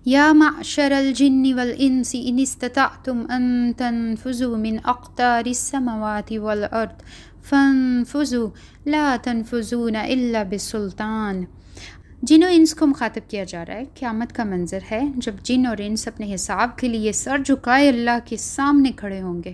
یا معشر الجن والانس ان استطعتم ان تنفذوا من اقطار السماوات والارض فانفذوا لا تنفذون الا بسلطان۔ جن و انس کو مخاطب کیا جا رہا ہے۔ قیامت کا منظر ہے جب جن اور انس اپنے حساب کے لیے سر جھکائے اللہ کے سامنے کھڑے ہوں گے،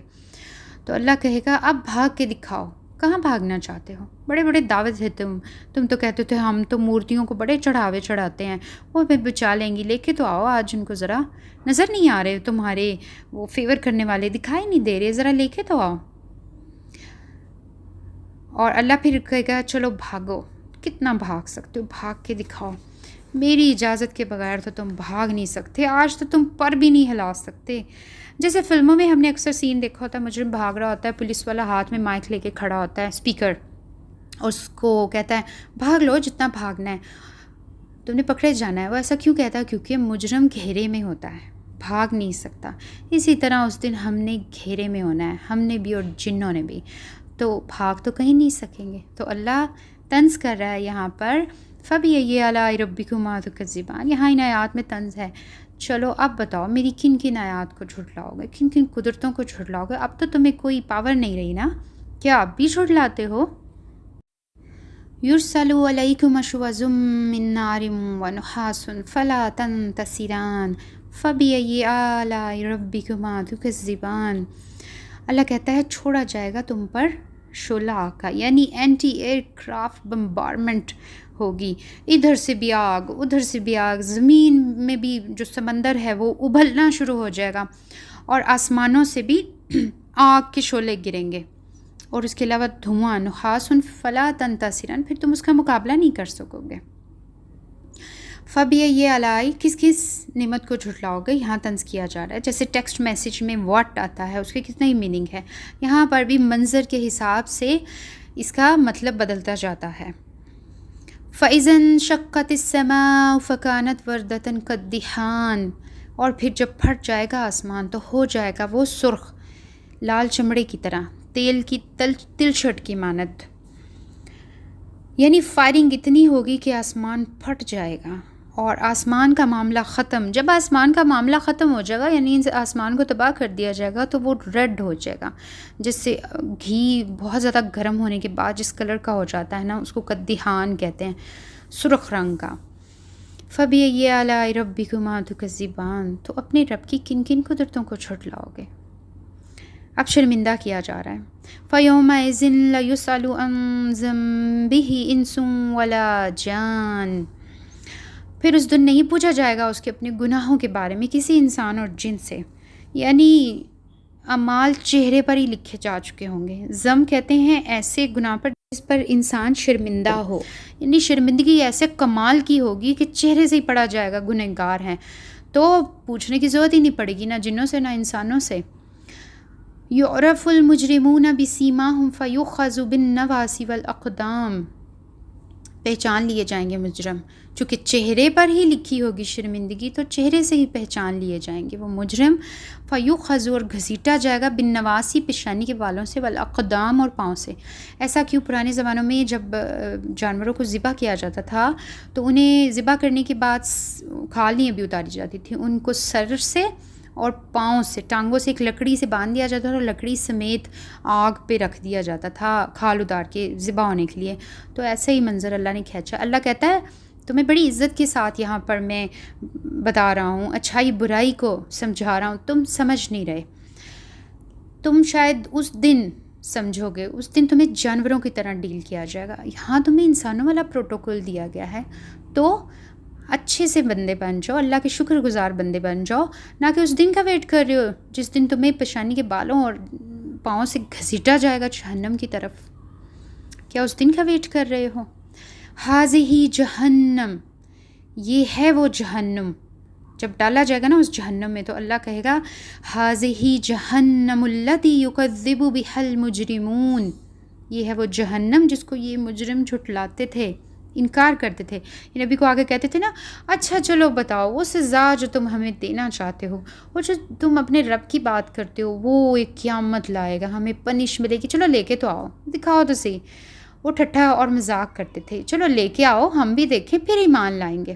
تو اللہ کہے گا اب بھاگ کے دکھاؤ، کہاں بھاگنا چاہتے ہو؟ بڑے بڑے دعوے تھے تم تو کہتے تھے ہم تو مورتیوں کو بڑے چڑھاوے چڑھاتے ہیں، وہ ہمیں بچا لیں گی، لے کے تو آؤ آج ان کو، ذرا نظر نہیں آ رہے تمہارے وہ فیور کرنے والے، دکھائی نہیں دے رہے، ذرا لے کے تو آؤ۔ اور اللہ پھر کہے گا چلو بھاگو، کتنا بھاگ سکتے ہو، بھاگ کے دکھاؤ، میری اجازت کے بغیر تو تم بھاگ نہیں سکتے، آج تو تم پر بھی نہیں ہلا سکتے۔ جیسے فلموں میں ہم نے اکثر سین دیکھا ہوتا ہے، مجرم بھاگ رہا ہوتا ہے، پولیس والا ہاتھ میں مائک لے کے کھڑا ہوتا ہے، اسپیکر، اور اس کو کہتا ہے بھاگ لو جتنا بھاگنا ہے، تم نے پکڑے جانا ہے۔ وہ ایسا کیوں کہتا ہے؟ کیونکہ مجرم گھیرے میں ہوتا ہے، بھاگ نہیں سکتا۔ اسی طرح اس دن ہم نے گھیرے میں ہونا ہے، ہم نے بھی اور جنوں نے بھی، تو بھاگ تو کہیں نہیں سکیں گے۔ تو اللہ طنز کر رہا ہے یہاں پر، فَبِأَيِّ آلَاءِ رَبِّكُمَا تُكَذِّبَانِ، یہاں ان آیات میں طنز ہے۔ چلو اب بتاؤ میری کن کن آیات کو جھٹلاؤ گے، کن کن قدرتوں کو جھٹلاؤ گے؟ اب تو تمہیں کوئی پاور نہیں رہی نا، کیا اب بھی جھٹلاتے ہو؟ یُرْسَلُ عَلَيْكُمْ شُوَاظٌ مِّن نَارٍ وَنُحَاسٌ فَلَا تَنتَصِرَانِ فَبِأَيِّ آلَاءِ رَبِّكُمَا تُكَذِّبَانِ۔ اللہ کہتا ہے چھوڑا جائے گا تم پر شعلہ کا، یعنی اینٹی ایئر کرافٹ بمبارمنٹ ہوگی، ادھر سے بھی آگ ادھر سے بھی آگ، زمین میں بھی جو سمندر ہے وہ ابلنا شروع ہو جائے گا، اور آسمانوں سے بھی آگ کے شعلے گریں گے، اور اس کے علاوہ دھواں، نحاس فلا تنتصرن، پھر تم اس کا مقابلہ نہیں کر سکو گے۔ فَبِأَيِّ آلَاءِ، کس کس نعمت کو جھٹلاؤ گے؟ یہاں طنز کیا جا رہا ہے۔ جیسے ٹیکسٹ میسیج میں واٹ آتا ہے، اس کے کتنا ہی میننگ ہے، یہاں پر بھی منظر کے حساب سے اس کا مطلب بدلتا جاتا ہے۔ فَإِذَا انشَقَّتِ السَّمَاءُ فَكَانَتْ وَرْدَةً كَالدِّهَانِ، اور پھر جب پھٹ جائے گا آسمان تو ہو جائے گا وہ سرخ لال چمڑے کی طرح، تیل کی تلچھٹ کی مانند، یعنی فائرنگ اتنی ہوگی کہ آسمان پھٹ جائے گا اور آسمان کا معاملہ ختم۔ جب آسمان کا معاملہ ختم ہو جائے گا، یعنی آسمان کو تباہ کر دیا جائے گا، تو وہ ریڈ ہو جائے گا، جس سے گھی بہت زیادہ گرم ہونے کے بعد جس کلر کا ہو جاتا ہے نا، اس کو کدیحان کہتے ہیں، سرخ رنگ کا۔ فَبِأَيِّ آلَاءِ رَبِّكُمَا تُكَذِّبَانِ، تو اپنے رب کی کن کن قدرتوں کو جھٹلاؤ گے؟ اب شرمندہ کیا جا رہا ہے۔ فَيَوْمَئِذٍ لَيُسْأَلُ عَنْ ذَنبِهِ إِنسٌ وَلَا جَانٌ، پھر اس دن نہیں پوچھا جائے گا اس کے اپنے گناہوں کے بارے میں کسی انسان اور جن سے، یعنی اعمال چہرے پر ہی لکھے جا چکے ہوں گے۔ ذم کہتے ہیں ایسے گناہ پر جس پر انسان شرمندہ ہو، یعنی شرمندگی ایسے کمال کی ہوگی کہ چہرے سے ہی پڑا جائے گا گنہگار ہیں، تو پوچھنے کی ضرورت ہی نہیں پڑے گی، نہ جنوں سے نہ انسانوں سے۔ یعرف المجرمون بسیماہم فیؤخذ بالنواصی والاقدام، پہچان لیے جائیں گے مجرم، چونکہ چہرے پر ہی لکھی ہوگی شرمندگی، تو چہرے سے ہی پہچان لیے جائیں گے وہ مجرم۔ فیؤخذ، اور گھسیٹا جائے گا، بالنواصی، پیشانی کے بالوں سے، والاقدام، اور پاؤں سے۔ ایسا کیوں؟ پرانے زمانوں میں جب جانوروں کو ذبح کیا جاتا تھا تو انہیں ذبح کرنے کے بعد کھال نہیں ابھی اتاری جاتی تھی، ان کو سر سے اور پاؤں سے، ٹانگوں سے ایک لکڑی سے باندھ دیا جاتا تھا، اور لکڑی سمیت آگ پہ رکھ دیا جاتا تھا کھال اتار کے ذبح ہونے کے لیے۔ تو ایسا ہی منظر اللہ نے کھینچا۔ اللہ کہتا ہے تمہیں بڑی عزت کے ساتھ یہاں پر میں بتا رہا ہوں، اچھائی برائی کو سمجھا رہا ہوں، تم سمجھ نہیں رہے، تم شاید اس دن سمجھو گے، اس دن تمہیں جانوروں کی طرح ڈیل کیا جائے گا۔ یہاں تمہیں انسانوں والا پروٹوکول دیا گیا ہے، تو اچھے سے بندے بن جاؤ، اللہ کے شکر گزار بندے بن جاؤ، نہ کہ اس دن کا ویٹ کر رہے ہو جس دن تمہیں پیشانی کے بالوں اور پاؤں سے گھسیٹا جائے گا جہنم کی طرف۔ کیا اس دن کا ویٹ کر رہے ہو؟ ہذہ جہنم، یہ ہے وہ جہنم، جب ڈالا جائے گا نا اس جہنم میں، تو اللہ کہے گا ہذہ جہنم التی یکذب بہا المجرمون، یہ ہے وہ جہنم جس کو یہ مجرم جھٹلاتے تھے، انکار کرتے تھے۔ یہ نبی کو آگے کہتے تھے نا، اچھا چلو بتاؤ وہ سزا جو تم ہمیں دینا چاہتے ہو، وہ جو تم اپنے رب کی بات کرتے ہو، وہ ایک قیامت لائے گا، ہمیں پنش ملے گی، چلو لے کے تو آؤ، دکھاؤ تو صحیح۔ وہ ٹھٹھا اور مذاق کرتے تھے، چلو لے کے آؤ ہم بھی دیکھیں پھر ایمان لائیں گے۔